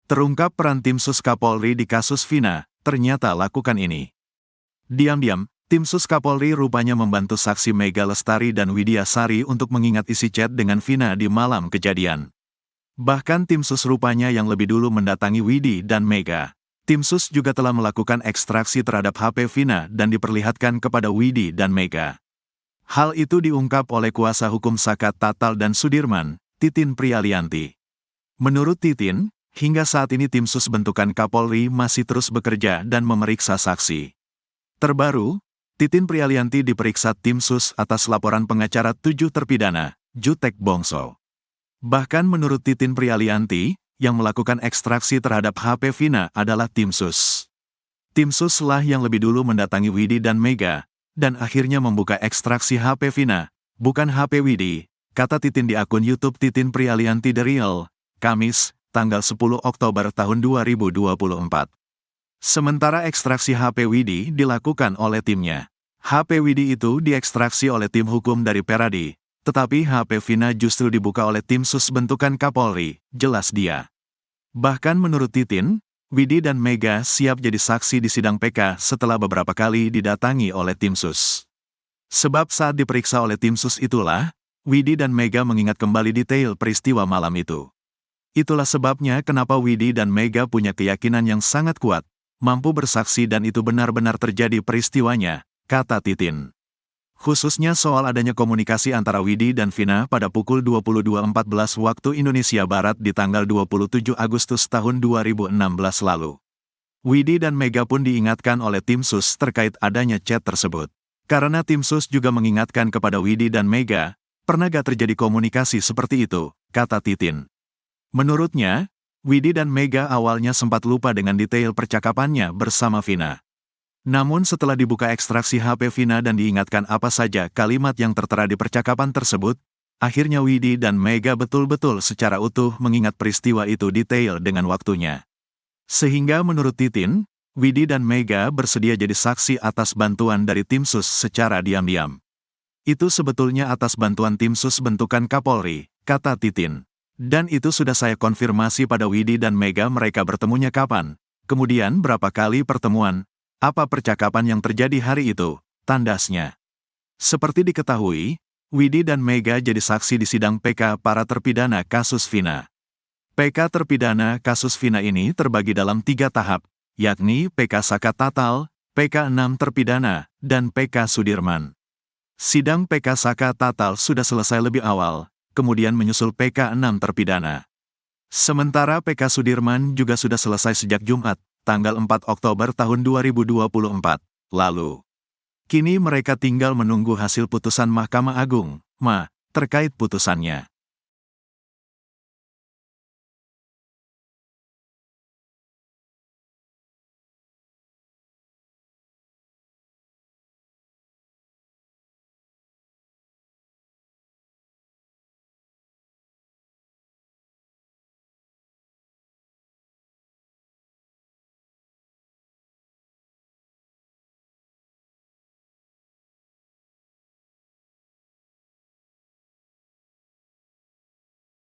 Terungkap peran tim Sus Kapolri di kasus Vina, ternyata lakukan ini. Diam-diam, tim Sus Kapolri rupanya membantu saksi Mega Lestari dan Widya Sari untuk mengingat isi chat dengan Vina di malam kejadian. Bahkan tim Sus rupanya yang lebih dulu mendatangi Widi dan Mega. Tim Sus juga telah melakukan ekstraksi terhadap HP Vina dan diperlihatkan kepada Widi dan Mega. Hal itu diungkap oleh kuasa hukum Saka Tatal dan Sudirman, Titin Prialianti. Menurut Titin, hingga saat ini tim Sus bentukan Kapolri masih terus bekerja dan memeriksa saksi. Terbaru, Titin Prialianti diperiksa tim Sus atas laporan pengacara 7 terpidana, Jutek Bongso. Bahkan menurut Titin Prialianti, yang melakukan ekstraksi terhadap HP Vina adalah tim Sus. Tim Sus lah yang lebih dulu mendatangi Widi dan Mega, dan akhirnya membuka ekstraksi HP Vina, bukan HP Widi, kata Titin di akun YouTube Titin Prialianti The Real, Kamis, tanggal 10 Oktober tahun 2024. Sementara ekstraksi HP Widi dilakukan oleh timnya. HP Widi itu diekstraksi oleh tim hukum dari Peradi, tetapi HP Vina justru dibuka oleh tim Sus bentukan Kapolri, jelas dia. Bahkan menurut Titin, Widi dan Mega siap jadi saksi di sidang PK setelah beberapa kali didatangi oleh tim Sus. Sebab saat diperiksa oleh tim Sus itulah, Widi dan Mega mengingat kembali detail peristiwa malam itu. Itulah sebabnya kenapa Widi dan Mega punya keyakinan yang sangat kuat, mampu bersaksi dan itu benar-benar terjadi peristiwanya, kata Titin. Khususnya soal adanya komunikasi antara Widi dan Vina pada pukul 22.14 waktu Indonesia Barat di tanggal 27 Agustus tahun 2016 lalu. Widi dan Mega pun diingatkan oleh tim Sus terkait adanya chat tersebut. Karena tim Sus juga mengingatkan kepada Widi dan Mega, pernah gak terjadi komunikasi seperti itu, kata Titin. Menurutnya, Widi dan Mega awalnya sempat lupa dengan detail percakapannya bersama Vina. Namun setelah dibuka ekstraksi HP Vina dan diingatkan apa saja kalimat yang tertera di percakapan tersebut, akhirnya Widi dan Mega betul-betul secara utuh mengingat peristiwa itu detail dengan waktunya. Sehingga menurut Titin, Widi dan Mega bersedia jadi saksi atas bantuan dari tim Sus secara diam-diam. Itu sebetulnya atas bantuan tim Sus bentukan Kapolri, kata Titin. Dan itu sudah saya konfirmasi pada Widi dan Mega mereka bertemunya kapan, kemudian berapa kali pertemuan, apa percakapan yang terjadi hari itu, tandasnya. Seperti diketahui, Widi dan Mega jadi saksi di sidang PK para terpidana kasus Vina. PK terpidana kasus Vina ini terbagi dalam 3 tahap, yakni PK Saka Tatal, PK 6 terpidana, dan PK Sudirman. Sidang PK Saka Tatal sudah selesai lebih awal, kemudian menyusul PK 6 terpidana. Sementara PK Sudirman juga sudah selesai sejak Jumat, tanggal 4 Oktober tahun 2024, lalu. Kini mereka tinggal menunggu hasil putusan Mahkamah Agung, terkait putusannya.